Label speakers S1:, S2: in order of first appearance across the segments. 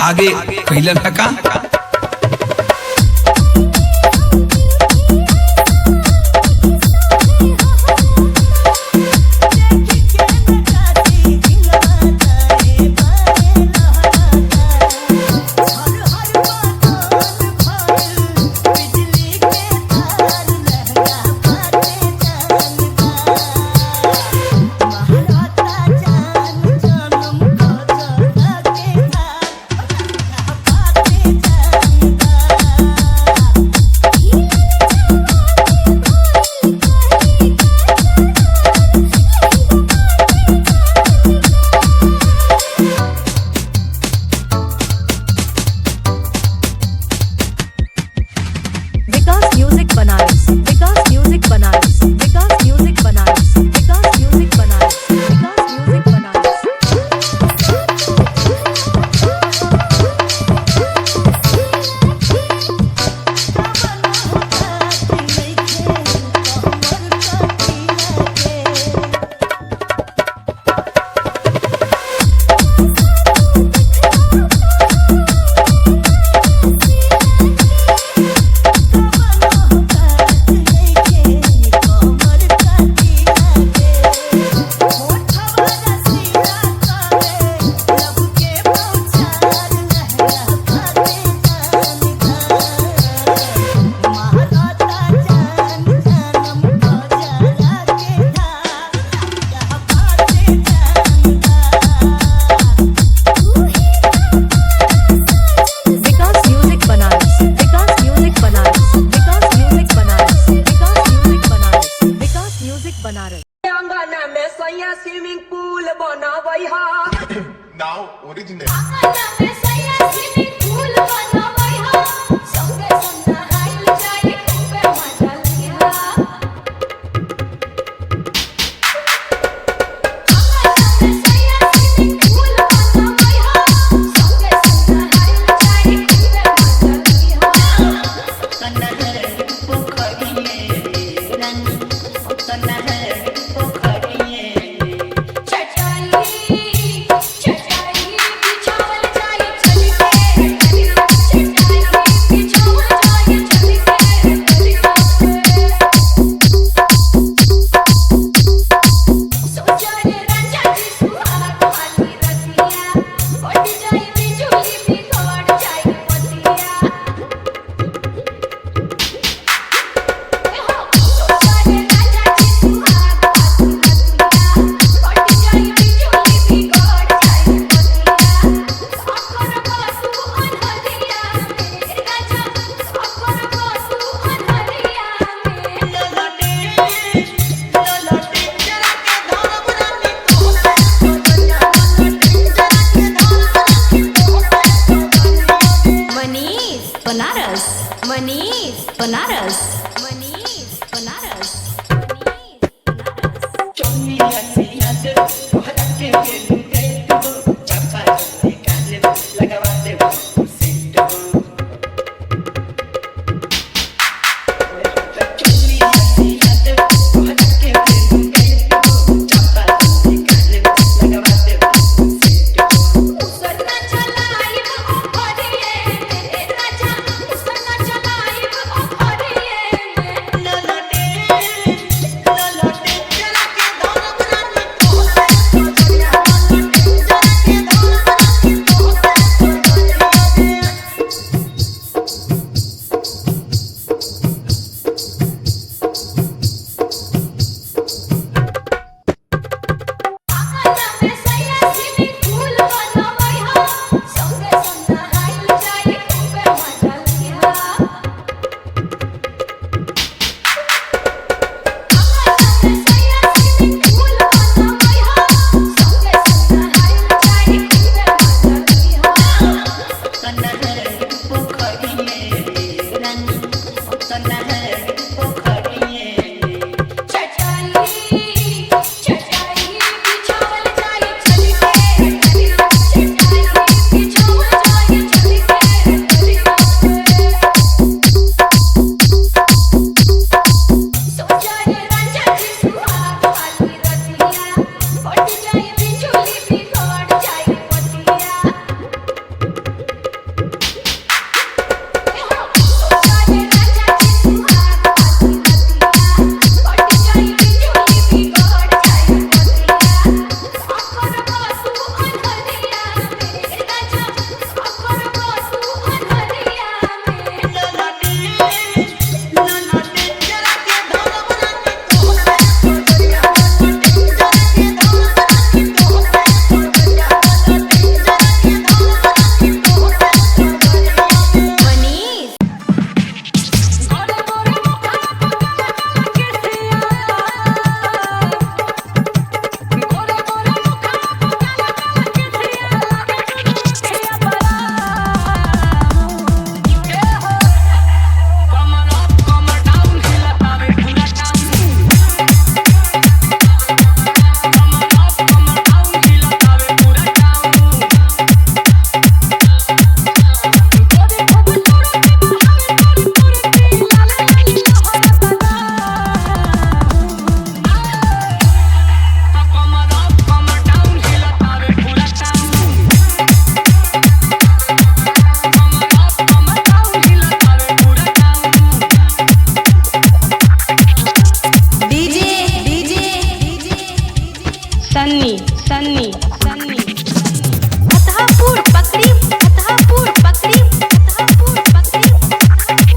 S1: आगे कैलन है का
S2: स्विमिंग पूल बनावई हा
S3: नाउ ओरिजिनल
S4: चटाई बिछावल जाए चल के सन्नी सन्नी सन्नी फतेहपुर पकड़ी फतेहपुर पकड़ी फतेहपुर पकड़ी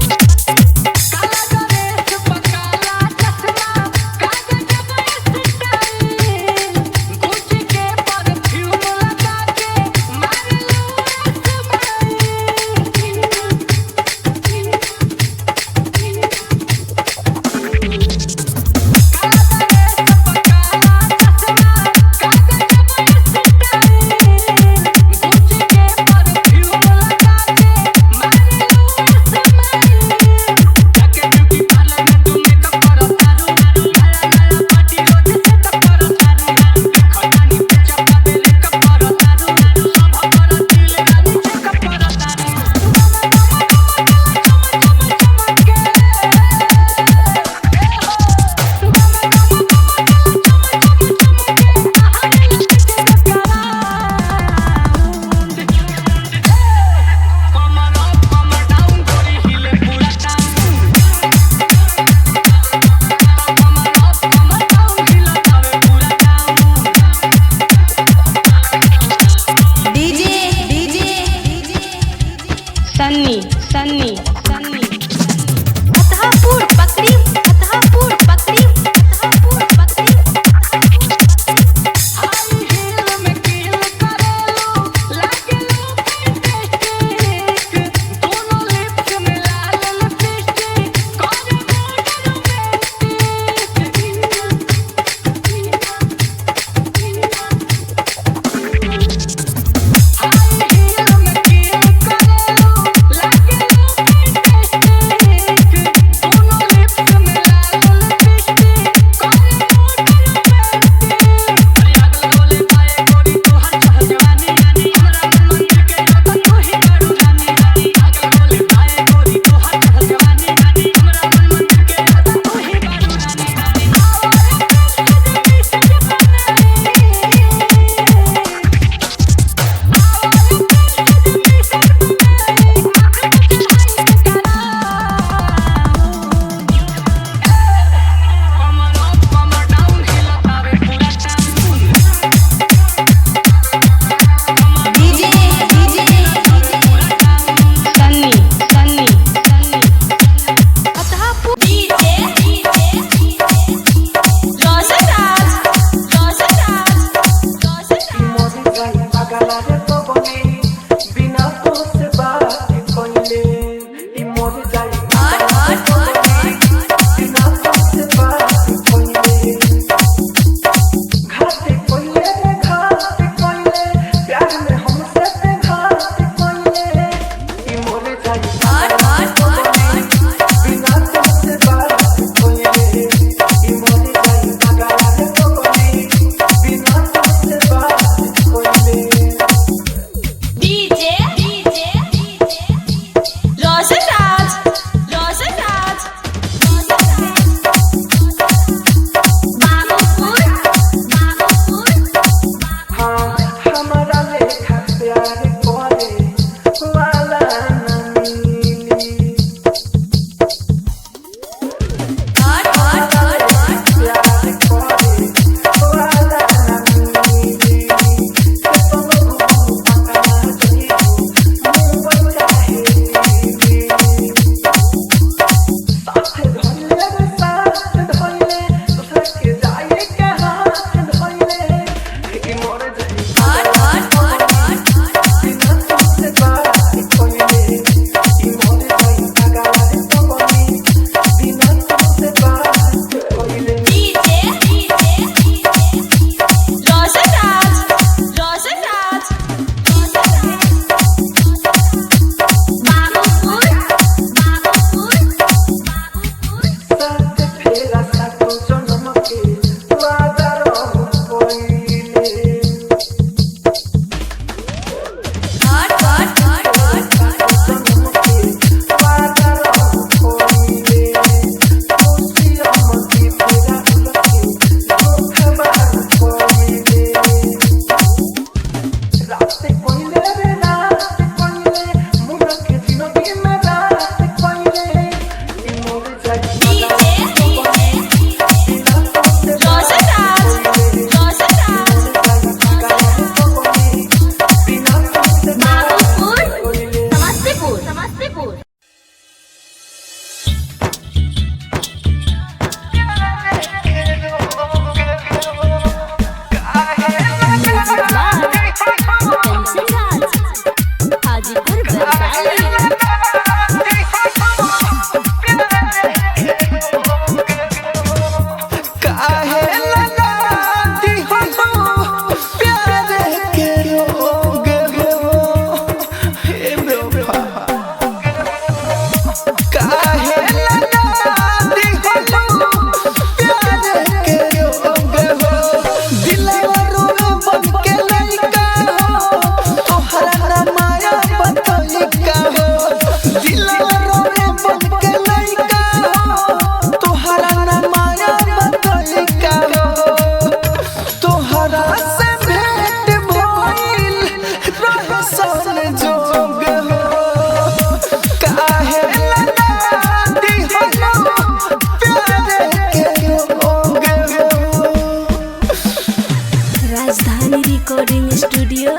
S4: राजधानी रिकॉर्डिंग स्टूडियो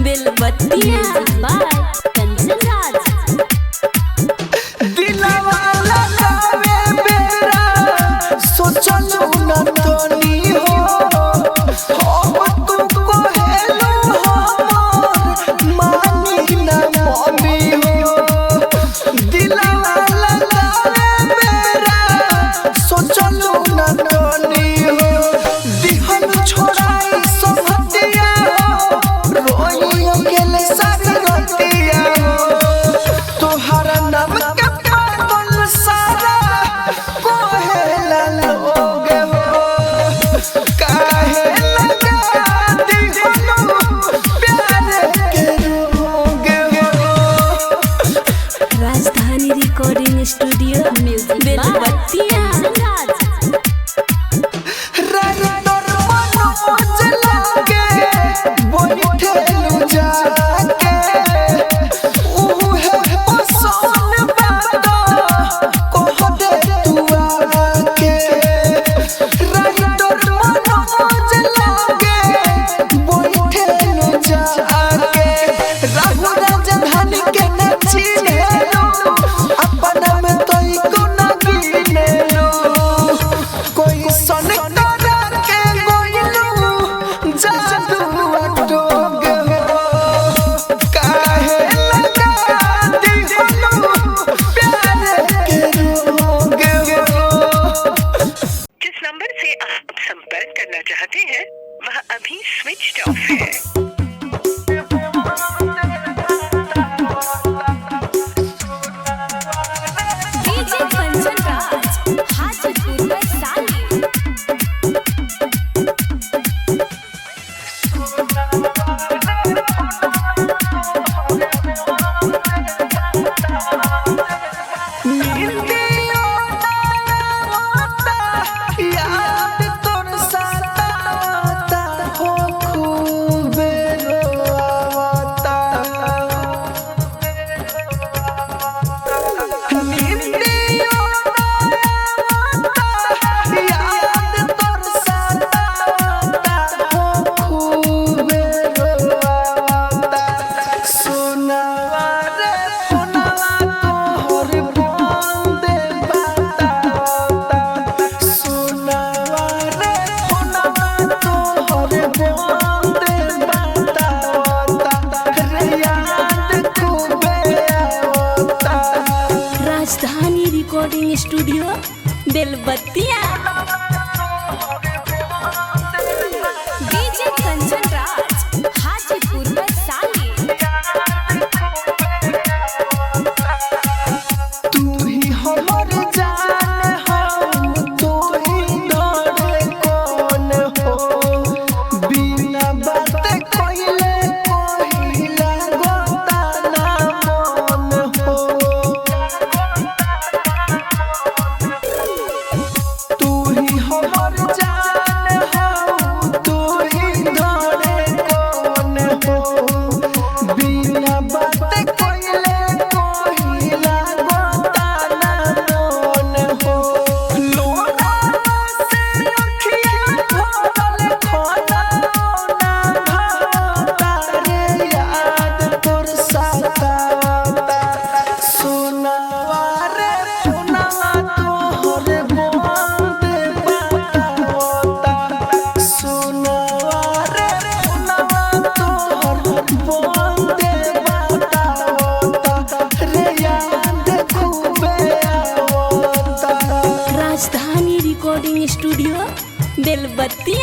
S4: बेलबत्तिया बाय कंचन राज।
S5: दिलवा लगावे बेरा सोचलू न तोनी हो अब तुमको हेलो हमर मानी न मम्मी हो। दिलवा लगावे बेरा सोचलू न तोनी हो दिहन छोड़ाई सोहतिया रोई अकेले सारी रतिया तोहरा नाम के पागल सारा कोहेला लोग हो काहे लगा दिहनो प्यार के रोग हो।
S4: राजधानी रिकॉर्डिंग स्टूडियो बेलबत्तिया
S5: राइटर मनोज लागे बैठेलू जाके उहे पसंद बात कह दे तू आके। राइटर मनोज लागे बैठेलू जाके राहु राजधानी के नची हेलो अपना में तोई को न गिनेलो कोई सन करा के गोइलू जादू अटोग हो काहे लगा दिहनो प्यार के रोग हो।
S2: जिस नंबर से आप संपर्क करना चाहते हैं वह अभी स्विच ऑफ है।
S4: डीजे कंचन राज हाजीपुर वैशाली।
S5: नींदियों आता याद तोर सताता हो खूब रोआता। नींदियों आता याद तोर सताता हो खूब रोआता। सुनावा रे फोनवा तोहर बंद बताता। सुनावा रे फोनवा तोहर बंद बताता रे याद खूबे आवता।
S4: राजधानी रिकॉर्डिंग स्टूडियो बेलबत्तिया। डीजे कंचन राज हाजीपुर वैशाली।
S5: तू ही हमर जान हो तू ही धड़कन हो बिना बात कइले कहिला गोता ना मन हो। तू ही हमर जान हो तू ही धड़कन हो बिना बात कइले कहिला गोता ना मन हो। लोना से अखियां भरल खाना ना भाता रे याद तोर सताता। सुनावा रे फोनवा तोहर बंद बताता। सुनावा रे फोनवा तोहर बंद बताता रे याद खूबे आवता।
S4: राजधानी रिकॉर्डिंग स्टूडियो बेलबत्तिया।